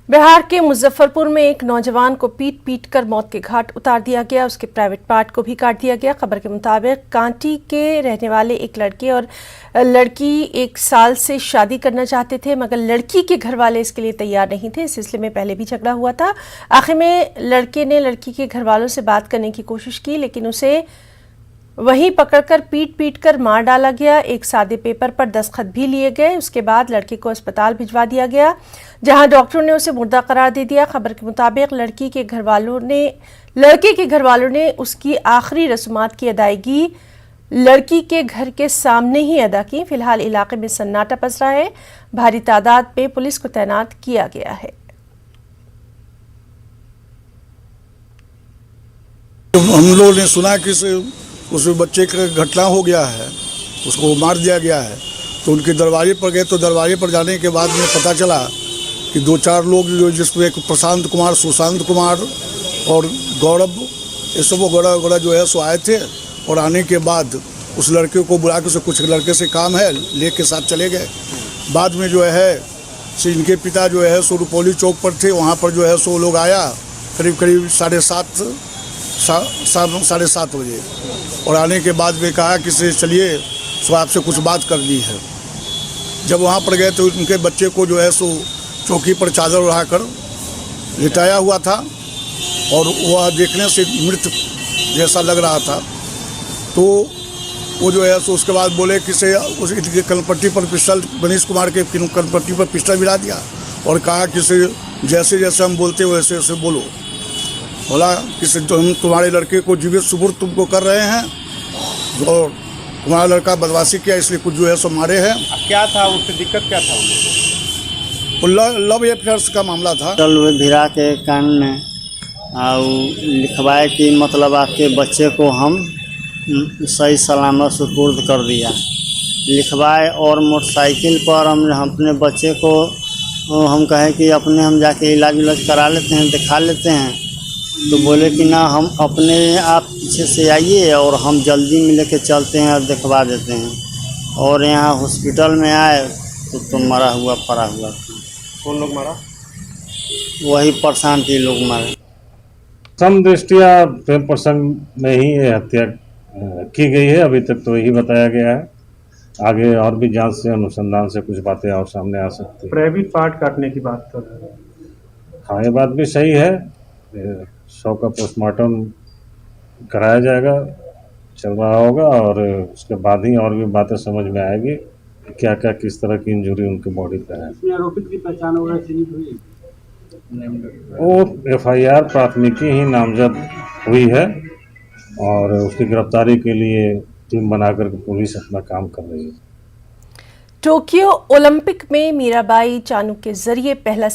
बिहार के मुजफ्फरपुर में एक नौजवान को पीट पीट कर मौत के घाट उतार दिया गया। उसके प्राइवेट पार्ट को भी काट दिया गया। खबर के मुताबिक कांटी के रहने वाले एक लड़के और लड़की 1 साल से शादी करना चाहते थे, मगर लड़की के घर वाले इसके लिए तैयार नहीं थे। इस सिलसिले में पहले भी झगड़ा हुआ था। आखिर में लड़के ने लड़की के घर वालों से बात करने की कोशिश की, लेकिन उसे वहीं पकड़कर पीट पीट कर मार डाला गया। एक सादे पेपर पर दस्तखत भी लिए गए। उसके बाद लड़के को अस्पताल भिजवा दिया गया, जहां डॉक्टरों ने उसे मुर्दा करार दे दिया। खबर के मुताबिक लड़के के घर वालों ने उसकी आखिरी रस्मात की अदायगी लड़की के घर के सामने ही अदा की। फिलहाल इलाके में सन्नाटा पसरा है। भारी तादाद में पुलिस को तैनात किया गया है। हम लोगों ने सुना कि उस बच्चे का घटना हो गया है, उसको मार दिया गया है, तो उनके दरवाजे पर गए। तो दरवाजे पर जाने के बाद में पता चला कि 2-4 लोग जो, जिसमें एक प्रशांत कुमार, सुशांत कुमार और गौरव, ये सब गौरव जो है सो आए थे। और आने के बाद उस लड़के को बुला के, कुछ लड़के से काम है, लेके साथ चले गए। बाद में जो है सो इनके पिता जो है सो रुपौली चौक पर थे, वहाँ पर जो है सो लोग आया करीब 7:30 बजे। और आने के बाद में कहा कि चलिए सो आपसे कुछ बात करनी है। जब वहाँ पर गए तो उनके बच्चे को जो है सो चौकी पर चादर उड़ाकर लिटाया हुआ था और वह देखने से मृत जैसा लग रहा था। तो वो जो है सो उसके बाद बोले कि उसके कनपट्टी पर पिस्टल, मनीष कुमार के कनपट्टी पर पिस्टल गिरा दिया और कहा कि जैसे जैसे हम बोलते वैसे वैसे बोलो। बोला कि हम तुम्हारे लड़के को जीवित सुपुर्द तुमको कर रहे हैं और तुम्हारा लड़का बदमाशी किया, इसलिए कुछ जो है सो मारे हैं। क्या था उससे दिक्कत, क्या था वो लव अफेयर्स का मामला था। कल भिरा के कान में और लिखवाए कि मतलब आपके बच्चे को हम सही सलामत सुपुर्द कर दिया, लिखवाए। और मोटरसाइकिल पर हम अपने बच्चे को हम कहें कि हम जाके इलाज उलाज करा लेते हैं, दिखा लेते हैं। तो बोले कि ना, हम अपने आप पीछे से आइए और हम जल्दी में लेके चलते हैं और दिखवा देते हैं। और यहाँ हॉस्पिटल में आए तो मरा हुआ पड़ा हुआ था। कौन लोग मारा? वही प्रशांत ही लोग मारे। सम दृष्टिया प्रेम प्रसंग में ही ये हत्या की गई है। अभी तक तो यही बताया गया है। आगे और भी जांच से, अनुसंधान से कुछ बातें और सामने आ सकती है। प्राइवेट पार्ट काटने की बात कर रहे हैं। हाँ, ये बात भी सही है। 100 का पोस्टमार्टम कराया जाएगा, चल रहा होगा, और उसके बाद ही और भी बातें समझ में आएगी क्या क्या किस तरह की इंजरी उनके बॉडी पे है। आरोपित की पहचान वगैरह सीमित हुई? वो FIR प्राथमिकी ही नामजद हुई है और उसकी गिरफ्तारी के लिए टीम बनाकर पुलिस अपना काम कर रही है। टोक्यो ओलंपिक में मीराबाई चानू के जरिए पहला